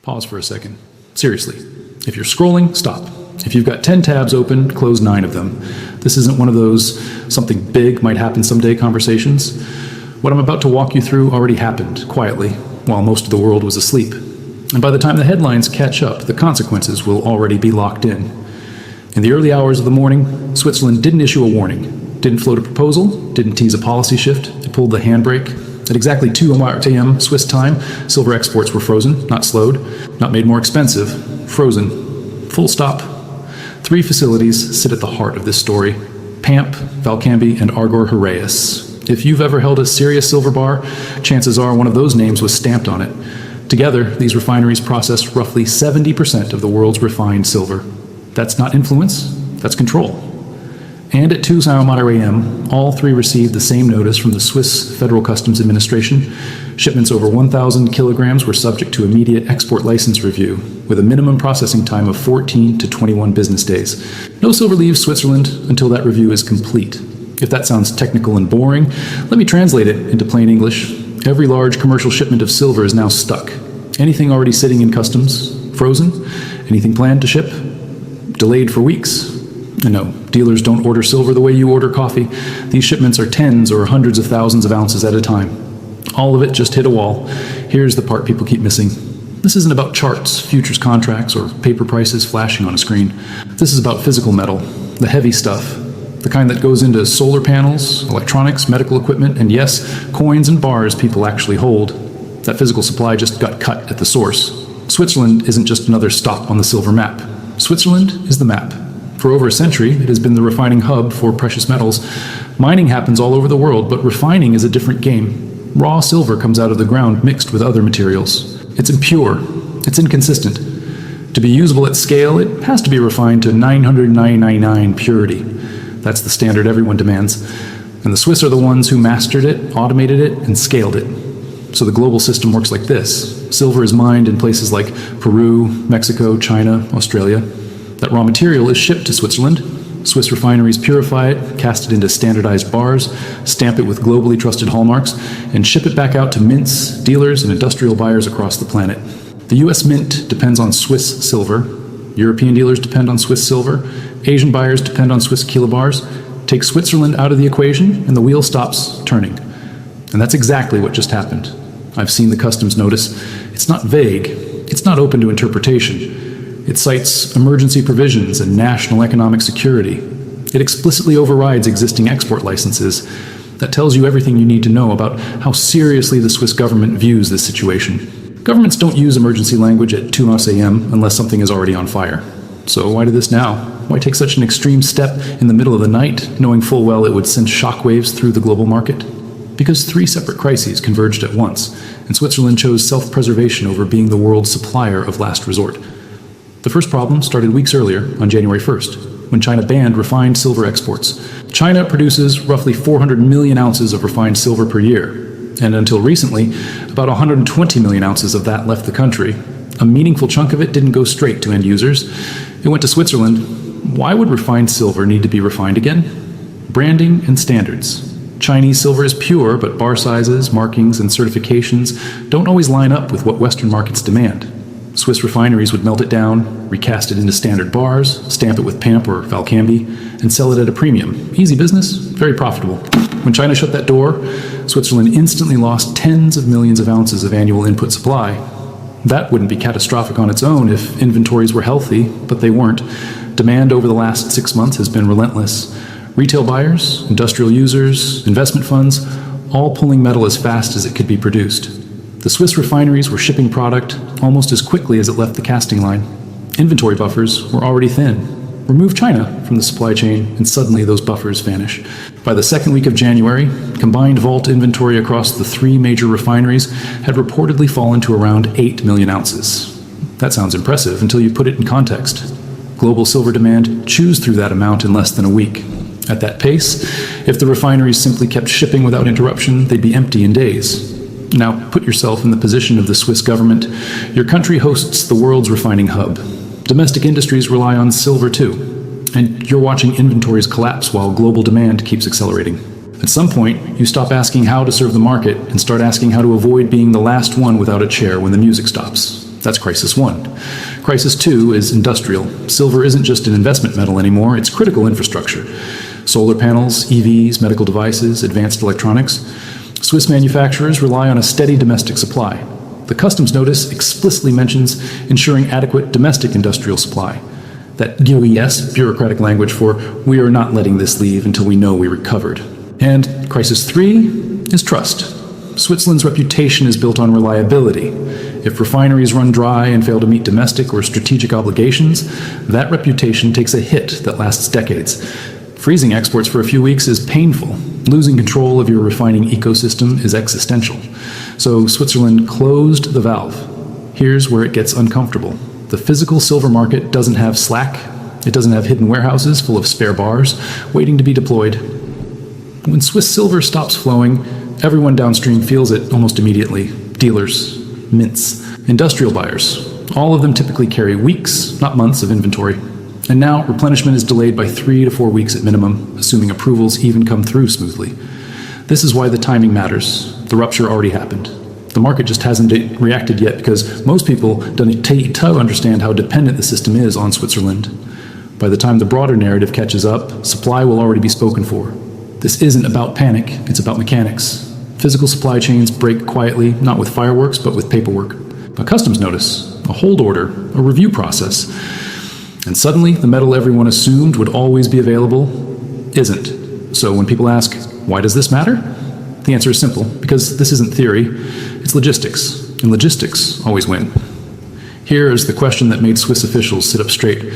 Pause for a second. Seriously, if you're scrolling, stop. If you've got 10 tabs open, close 9 of them. This isn't one of those something big might happen someday conversations. What I'm about to walk you through already happened, quietly, while most of the world was asleep. And by the time the headlines catch up, the consequences will already be locked in. In the early hours of the morning, Switzerland didn't issue a warning, didn't float a proposal, didn't tease a policy shift, it pulled the handbrake. At exactly 2 a.m. Swiss time, silver exports were frozen, not slowed, not made more expensive, frozen. Full stop. 3 facilities sit at the heart of this story: PAMP, Valcambi, and Argor Heraeus. If you've ever held a serious silver bar, chances are one of those names was stamped on it. Together, these refineries process roughly 70% of the world's refined silver. That's not influence, that's control. And at 2 a.m., all 3 received the same notice from the Swiss Federal Customs Administration. Shipments over 1,000 kilograms were subject to immediate export license review, with a minimum processing time of 14 to 21 business days. No silver leaves Switzerland until that review is complete. If that sounds technical and boring, let me translate it into plain English. Every large commercial shipment of silver is now stuck. Anything already sitting in customs, frozen. Anything planned to ship, delayed for weeks. And no, dealers don't order silver the way you order coffee. These shipments are tens or hundreds of thousands of ounces at a time. All of it just hit a wall. Here's the part people keep missing. This isn't about charts, futures contracts, or paper prices flashing on a screen. This is about physical metal, the heavy stuff, the kind that goes into solar panels, electronics, medical equipment, and yes, coins and bars people actually hold. That physical supply just got cut at the source. Switzerland isn't just another stop on the silver map. Switzerland is the map. For over a century, it has been the refining hub for precious metals. Mining happens all over the world, but refining is a different game. Raw silver comes out of the ground mixed with other materials. It's impure. It's inconsistent. To be usable at scale, it has to be refined to 999 purity. That's the standard everyone demands. And the Swiss are the ones who mastered it, automated it, and scaled it. So the global system works like this. Silver is mined in places like Peru, Mexico, China, Australia. That raw material is shipped to Switzerland. Swiss refineries purify it, cast it into standardized bars, stamp it with globally trusted hallmarks, and ship it back out to mints, dealers, and industrial buyers across the planet. The US Mint depends on Swiss silver. European dealers depend on Swiss silver. Asian buyers depend on Swiss kilobars. Take Switzerland out of the equation, and the wheel stops turning. And that's exactly what just happened. I've seen the customs notice. It's not vague. It's not open to interpretation. It cites emergency provisions and national economic security. It explicitly overrides existing export licenses. That tells you everything you need to know about how seriously the Swiss government views this situation. Governments don't use emergency language at 2 a.m. unless something is already on fire. So why do this now? Why take such an extreme step in the middle of the night, knowing full well it would send shockwaves through the global market? Because 3 separate crises converged at once, and Switzerland chose self-preservation over being the world's supplier of last resort. The first problem started weeks earlier, on January 1st, when China banned refined silver exports. China produces roughly 400 million ounces of refined silver per year, and until recently, about 120 million ounces of that left the country. A meaningful chunk of it didn't go straight to end users. It went to Switzerland. Why would refined silver need to be refined again? Branding and standards. Chinese silver is pure, but bar sizes, markings, and certifications don't always line up with what Western markets demand. Swiss refineries would melt it down, recast it into standard bars, stamp it with PAMP or Valcambi, and sell it at a premium. Easy business, very profitable. When China shut that door, Switzerland instantly lost tens of millions of ounces of annual input supply. That wouldn't be catastrophic on its own if inventories were healthy, but they weren't. Demand over the last 6 months has been relentless. Retail buyers, industrial users, investment funds, all pulling metal as fast as it could be produced. The Swiss refineries were shipping product almost as quickly as it left the casting line. Inventory buffers were already thin. Remove China from the supply chain, and suddenly those buffers vanish. By the second week of January, combined vault inventory across the 3 major refineries had reportedly fallen to around 8 million ounces. That sounds impressive until you put it in context. Global silver demand chews through that amount in less than a week. At that pace, if the refineries simply kept shipping without interruption, they'd be empty in days. Now put yourself in the position of the Swiss government. Your country hosts the world's refining hub. Domestic industries rely on silver too, and you're watching inventories collapse while global demand keeps accelerating. At some point, you stop asking how to serve the market and start asking how to avoid being the last one without a chair when the music stops. That's crisis 1. Crisis 2 is industrial. Silver isn't just an investment metal anymore, it's critical infrastructure. Solar panels, EVs, medical devices, advanced electronics. Swiss manufacturers rely on a steady domestic supply. The customs notice explicitly mentions ensuring adequate domestic industrial supply. That GUES, bureaucratic language for we are not letting this leave until we know we recovered. And crisis 3 is trust. Switzerland's reputation is built on reliability. If refineries run dry and fail to meet domestic or strategic obligations, that reputation takes a hit that lasts decades. Freezing exports for a few weeks is painful. Losing control of your refining ecosystem is existential. So Switzerland closed the valve. Here's where it gets uncomfortable. The physical silver market doesn't have slack. It doesn't have hidden warehouses full of spare bars waiting to be deployed. When Swiss silver stops flowing, everyone downstream feels it almost immediately. Dealers, mints, industrial buyers. All of them typically carry weeks, not months, of inventory. And now replenishment is delayed by 3 to 4 weeks at minimum, assuming approvals even come through smoothly. This is why the timing matters. The rupture already happened. The market just hasn't reacted yet because most people don't understand how dependent the system is on Switzerland. By the time the broader narrative catches up, supply will already be spoken for. This isn't about panic, it's about mechanics. Physical supply chains break quietly, not with fireworks, but with paperwork. A customs notice, a hold order, a review process. And suddenly, the metal everyone assumed would always be available isn't. So when people ask, why does this matter? The answer is simple, because this isn't theory, it's logistics, and logistics always win. Here is the question that made Swiss officials sit up straight.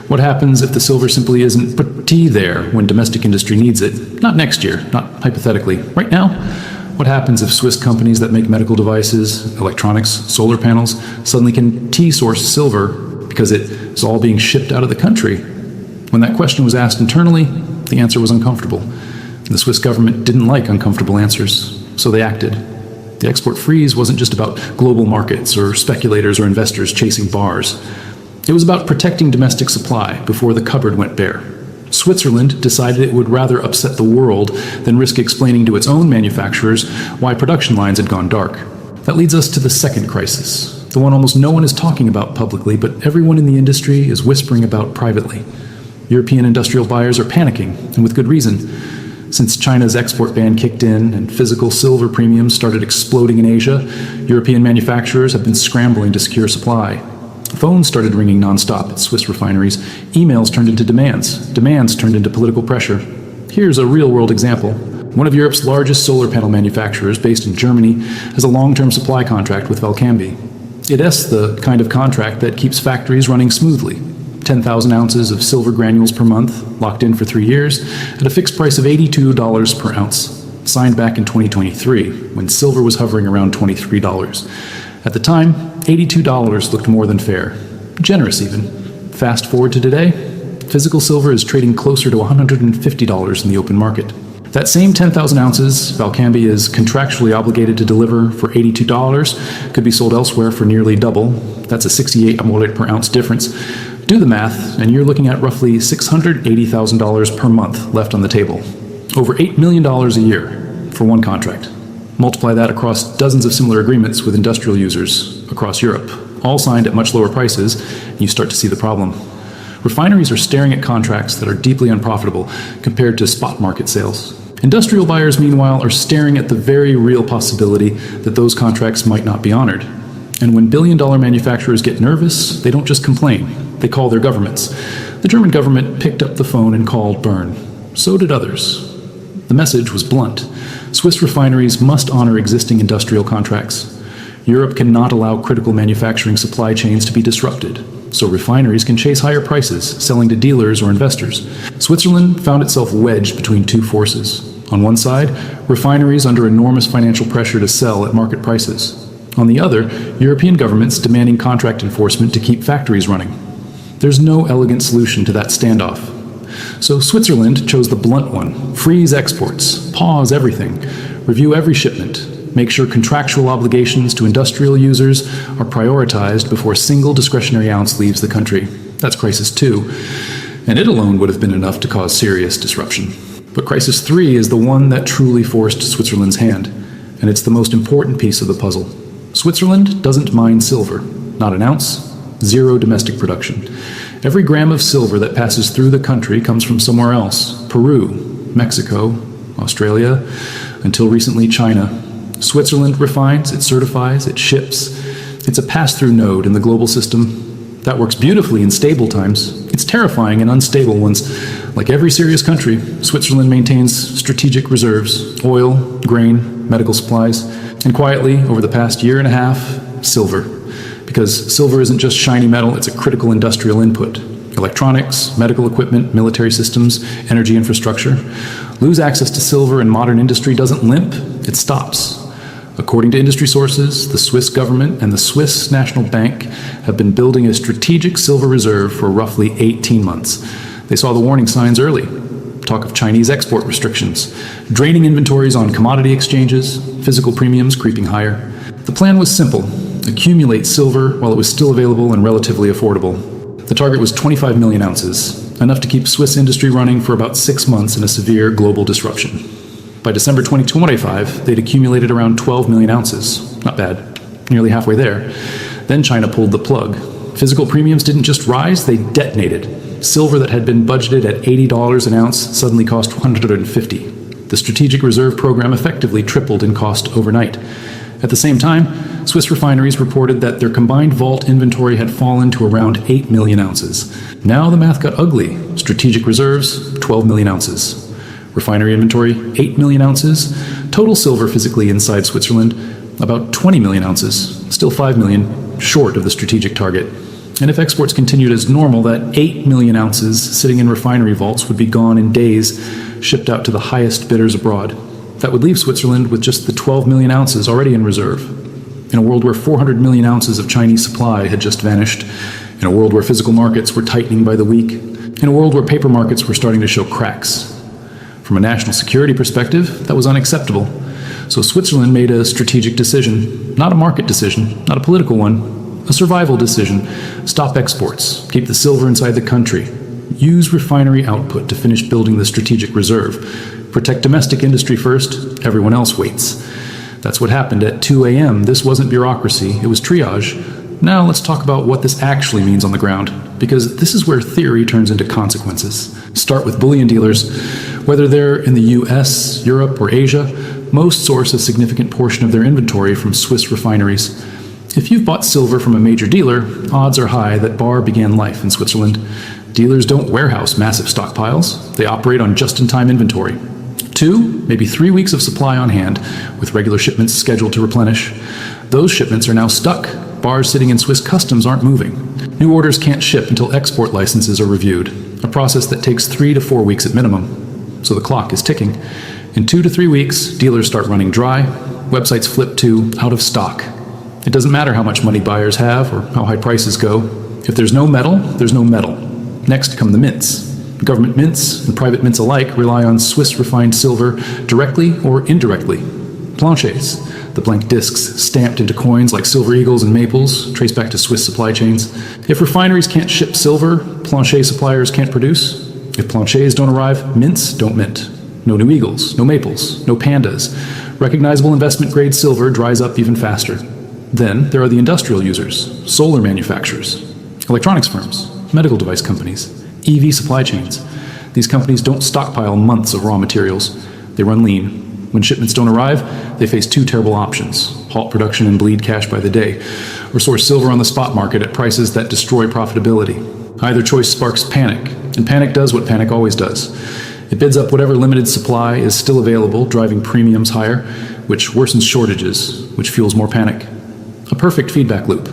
What happens if the silver simply isn't pretty there when domestic industry needs it? Not next year, not hypothetically. Right now? What happens if Swiss companies that make medical devices, electronics, solar panels suddenly can T-source silver because it is all being shipped out of the country? When that question was asked internally, the answer was uncomfortable. The Swiss government didn't like uncomfortable answers, so they acted. The export freeze wasn't just about global markets or speculators or investors chasing bars. It was about protecting domestic supply before the cupboard went bare. Switzerland decided it would rather upset the world than risk explaining to its own manufacturers why production lines had gone dark. That leads us to the second crisis, the one almost no one is talking about publicly, but everyone in the industry is whispering about privately. European industrial buyers are panicking, and with good reason. Since China's export ban kicked in and physical silver premiums started exploding in Asia, European manufacturers have been scrambling to secure supply. Phones started ringing nonstop at Swiss refineries. Emails turned into demands. Demands turned into political pressure. Here's a real-world example. One of Europe's largest solar panel manufacturers, based in Germany, has a long-term supply contract with Valcambi. It's the kind of contract that keeps factories running smoothly. 10,000 ounces of silver granules per month, locked in for 3 years, at a fixed price of $82 per ounce, signed back in 2023, when silver was hovering around $23. At the time, $82 looked more than fair. Generous, even. Fast forward to today, physical silver is trading closer to $150 in the open market. That same 10,000 ounces Valcambi is contractually obligated to deliver for $82 could be sold elsewhere for nearly double. That's a $68 per ounce difference. Do the math, and you're looking at roughly $680,000 per month left on the table. Over $8 million a year for one contract. Multiply that across dozens of similar agreements with industrial users across Europe, all signed at much lower prices, and you start to see the problem. Refineries are staring at contracts that are deeply unprofitable compared to spot market sales. Industrial buyers, meanwhile, are staring at the very real possibility that those contracts might not be honored. And when billion-dollar manufacturers get nervous, they don't just complain. They call their governments. The German government picked up the phone and called Bern. So did others. The message was blunt. Swiss refineries must honor existing industrial contracts. Europe cannot allow critical manufacturing supply chains to be disrupted, so refineries can chase higher prices, selling to dealers or investors. Switzerland found itself wedged between two forces. On one side, refineries under enormous financial pressure to sell at market prices. On the other, European governments demanding contract enforcement to keep factories running. There's no elegant solution to that standoff. So Switzerland chose the blunt one. Freeze exports, pause everything, review every shipment, make sure contractual obligations to industrial users are prioritized before a single discretionary ounce leaves the country. That's crisis 2, and it alone would have been enough to cause serious disruption. But crisis 3 is the one that truly forced Switzerland's hand, and it's the most important piece of the puzzle. Switzerland doesn't mine silver. not an ounce, zero domestic production. Every gram of silver that passes through the country comes from somewhere else: Peru, Mexico, Australia, until recently China. Switzerland refines, it certifies, it ships. It's a pass-through node in the global system. That works beautifully in stable times. It's terrifying in unstable ones. Like every serious country, Switzerland maintains strategic reserves: oil, grain, medical supplies, and quietly, over the past year and a half, silver. Because silver isn't just shiny metal, it's a critical industrial input. Electronics, medical equipment, military systems, energy infrastructure. Lose access to silver and modern industry doesn't limp, it stops. According to industry sources, the Swiss government and the Swiss National Bank have been building a strategic silver reserve for roughly 18 months. They saw the warning signs early. Talk of Chinese export restrictions, draining inventories on commodity exchanges, physical premiums creeping higher. The plan was simple: accumulate silver while it was still available and relatively affordable. The target was 25 million ounces, enough to keep Swiss industry running for about 6 months in a severe global disruption. By December 2025, they'd accumulated around 12 million ounces. Not bad, nearly halfway there. Then China pulled the plug. Physical premiums didn't just rise, they detonated. Silver that had been budgeted at $80 an ounce suddenly cost $150. The strategic reserve program effectively tripled in cost overnight. At the same time, Swiss refineries reported that their combined vault inventory had fallen to around 8 million ounces. Now the math got ugly. Strategic reserves, 12 million ounces. Refinery inventory, 8 million ounces. Total silver physically inside Switzerland, about 20 million ounces. Still 5 million short of the strategic target. And if exports continued as normal, that 8 million ounces sitting in refinery vaults would be gone in days, shipped out to the highest bidders abroad. That would leave Switzerland with just the 12 million ounces already in reserve. In a world where 400 million ounces of Chinese supply had just vanished, in a world where physical markets were tightening by the week, in a world where paper markets were starting to show cracks. From a national security perspective, that was unacceptable. So Switzerland made a strategic decision, not a market decision, not a political one, a survival decision. Stop exports, keep the silver inside the country, use refinery output to finish building the strategic reserve, protect domestic industry first, everyone else waits. That's what happened at 2 a.m. This wasn't bureaucracy, it was triage. Now let's talk about what this actually means on the ground, because this is where theory turns into consequences. Start with bullion dealers. Whether they're in the US, Europe, or Asia, most source a significant portion of their inventory from Swiss refineries. If you've bought silver from a major dealer, odds are high that Bar began life in Switzerland. Dealers don't warehouse massive stockpiles. They operate on just-in-time inventory. 2, maybe 3 weeks of supply on hand, with regular shipments scheduled to replenish. Those shipments are now stuck. Bars sitting in Swiss customs aren't moving. New orders can't ship until export licenses are reviewed, a process that takes 3 to 4 weeks at minimum. So the clock is ticking. In 2 to 3 weeks, dealers start running dry, websites flip to out of stock. It doesn't matter how much money buyers have or how high prices go. If there's no metal, there's no metal. Next come the mints. Government mints and private mints alike rely on Swiss refined silver directly or indirectly. Planchets, the blank discs stamped into coins like silver eagles and maples, trace back to Swiss supply chains. If refineries can't ship silver, planchet suppliers can't produce. If planchets don't arrive, mints don't mint. No new eagles, no maples, no pandas. Recognizable investment-grade silver dries up even faster. Then there are the industrial users, solar manufacturers, electronics firms, medical device companies, EV supply chains. These companies don't stockpile months of raw materials. They run lean. When shipments don't arrive, they face 2 terrible options: halt production and bleed cash by the day, or source silver on the spot market at prices that destroy profitability. Either choice sparks panic, and panic does what panic always does. It bids up whatever limited supply is still available, driving premiums higher, which worsens shortages, which fuels more panic. A perfect feedback loop.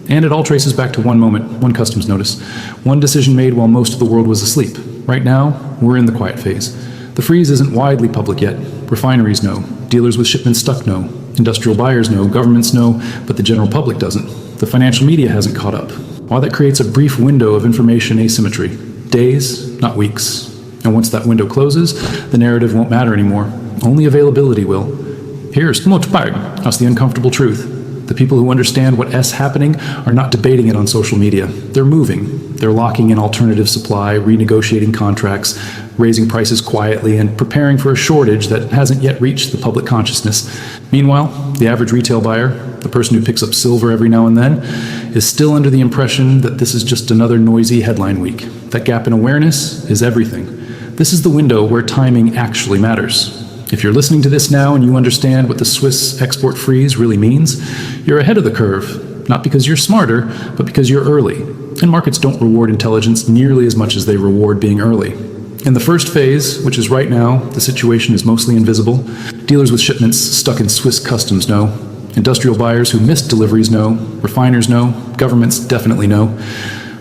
And it all traces back to one moment, one customs notice, one decision made while most of the world was asleep. Right now, we're in the quiet phase. The freeze isn't widely public yet. Refineries know, dealers with shipments stuck know, industrial buyers know, governments know, but the general public doesn't. The financial media hasn't caught up. All that creates a brief window of information asymmetry. Days, not weeks. And once that window closes, the narrative won't matter anymore. Only availability will. Here's that's the uncomfortable truth. The people who understand what is happening are not debating it on social media. They're moving. They're locking in alternative supply, renegotiating contracts, raising prices quietly, and preparing for a shortage that hasn't yet reached the public consciousness. Meanwhile, the average retail buyer, the person who picks up silver every now and then, is still under the impression that this is just another noisy headline week. That gap in awareness is everything. This is the window where timing actually matters. If you're listening to this now and you understand what the Swiss export freeze really means, you're ahead of the curve, not because you're smarter, but because you're early. And markets don't reward intelligence nearly as much as they reward being early. In the first phase, which is right now, the situation is mostly invisible. Dealers with shipments stuck in Swiss customs know. Industrial buyers who missed deliveries know. Refiners know. Governments definitely know.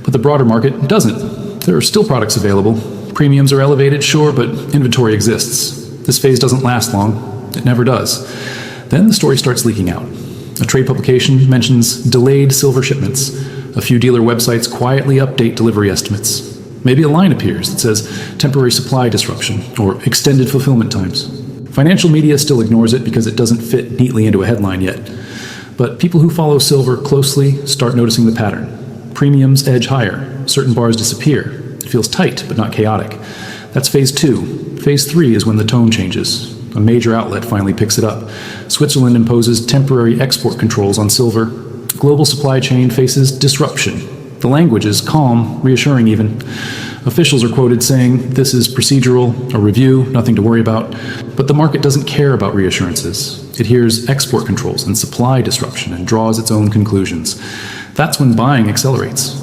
But the broader market doesn't. There are still products available. Premiums are elevated, sure, but inventory exists. This phase doesn't last long. It never does. Then the story starts leaking out. A trade publication mentions delayed silver shipments. A few dealer websites quietly update delivery estimates. Maybe a line appears that says temporary supply disruption or extended fulfillment times. Financial media still ignores it because it doesn't fit neatly into a headline yet. But people who follow silver closely start noticing the pattern. Premiums edge higher. Certain bars disappear. It feels tight, but not chaotic. That's phase 2. Phase 3 is when the tone changes. A major outlet finally picks it up. Switzerland imposes temporary export controls on silver. Global supply chain faces disruption. The language is calm, reassuring even. Officials are quoted saying, "This is procedural, a review, nothing to worry about." But the market doesn't care about reassurances. It hears export controls and supply disruption and draws its own conclusions. That's when buying accelerates.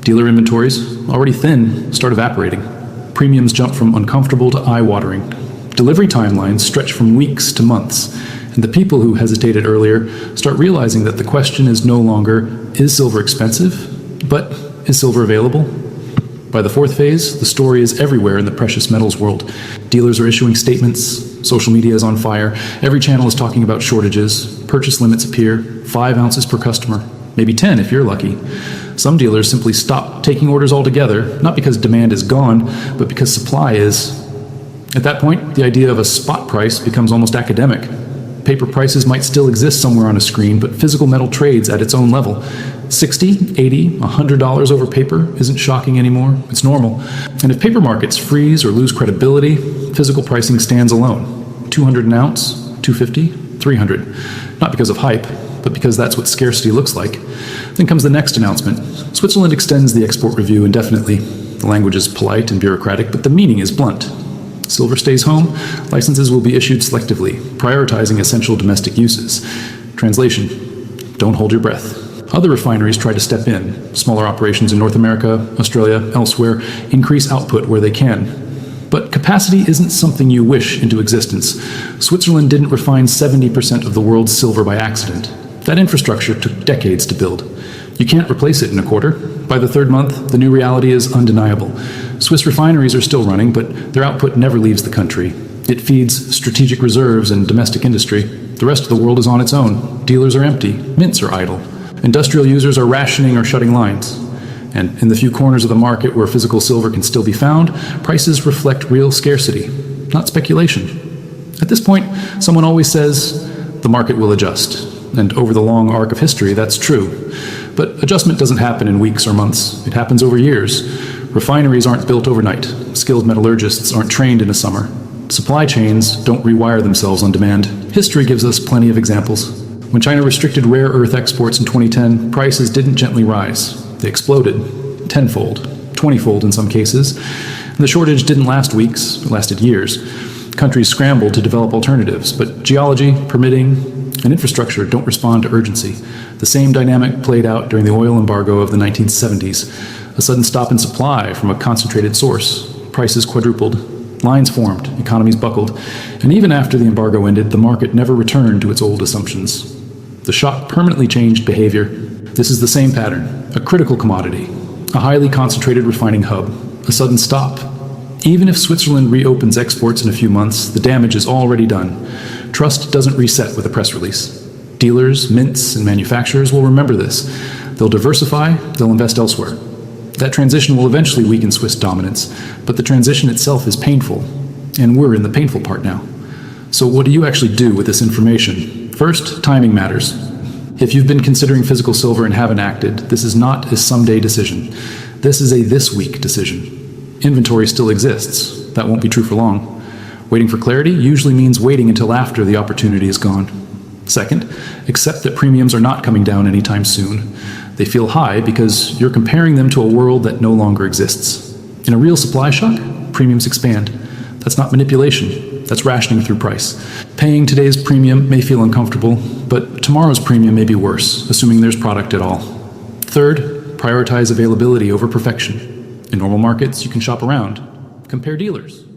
Dealer inventories, already thin, start evaporating. Premiums jump from uncomfortable to eye-watering. Delivery timelines stretch from weeks to months. And the people who hesitated earlier start realizing that the question is no longer, is silver expensive? But is silver available? By the fourth phase, the story is everywhere in the precious metals world. Dealers are issuing statements, social media is on fire, every channel is talking about shortages, purchase limits appear, 5 ounces per customer, maybe 10 if you're lucky. Some dealers simply stop taking orders altogether, not because demand is gone, but because supply is. At that point, the idea of a spot price becomes almost academic. Paper prices might still exist somewhere on a screen, but physical metal trades at its own level. $60, $80, $100 over paper isn't shocking anymore. It's normal. And if paper markets freeze or lose credibility, physical pricing stands alone. 200 an ounce, 250, 300. Not because of hype, but because that's what scarcity looks like. Then comes the next announcement. Switzerland extends the export review indefinitely. The language is polite and bureaucratic, but the meaning is blunt. Silver stays home, licenses will be issued selectively, prioritizing essential domestic uses. Translation: don't hold your breath. Other refineries try to step in. Smaller operations in North America, Australia, elsewhere, increase output where they can. But capacity isn't something you wish into existence. Switzerland didn't refine 70% of the world's silver by accident. That infrastructure took decades to build. You can't replace it in a quarter. By the third month, the new reality is undeniable. Swiss refineries are still running, but their output never leaves the country. It feeds strategic reserves and domestic industry. The rest of the world is on its own. Dealers are empty. Mints are idle. Industrial users are rationing or shutting lines. And in the few corners of the market where physical silver can still be found, prices reflect real scarcity, not speculation. At this point, someone always says, the market will adjust. And over the long arc of history, that's true. But adjustment doesn't happen in weeks or months. It happens over years. Refineries aren't built overnight. Skilled metallurgists aren't trained in a summer. Supply chains don't rewire themselves on demand. History gives us plenty of examples. When China restricted rare earth exports in 2010, prices didn't gently rise. They exploded, tenfold, 20-fold in some cases. And the shortage didn't last weeks, it lasted years. Countries scrambled to develop alternatives, but geology, permitting, and infrastructure don't respond to urgency. The same dynamic played out during the oil embargo of the 1970s. A sudden stop in supply from a concentrated source. Prices quadrupled. Lines formed, economies buckled. And even after the embargo ended, the market never returned to its old assumptions. The shock permanently changed behavior. This is the same pattern. A critical commodity. A highly concentrated refining hub. A sudden stop. Even if Switzerland reopens exports in a few months, the damage is already done. Trust doesn't reset with a press release. Dealers, mints, and manufacturers will remember this. They'll diversify, they'll invest elsewhere. That transition will eventually weaken Swiss dominance, but the transition itself is painful, and we're in the painful part now. So what do you actually do with this information? First, timing matters. If you've been considering physical silver and haven't acted, this is not a someday decision. This is a this week decision. Inventory still exists. That won't be true for long. Waiting for clarity usually means waiting until after the opportunity is gone. Second, accept that premiums are not coming down anytime soon. They feel high because you're comparing them to a world that no longer exists. In a real supply shock, premiums expand. That's not manipulation. That's rationing through price. Paying today's premium may feel uncomfortable, but tomorrow's premium may be worse, assuming there's product at all. Third, prioritize availability over perfection. In normal markets, you can shop around. Compare dealers.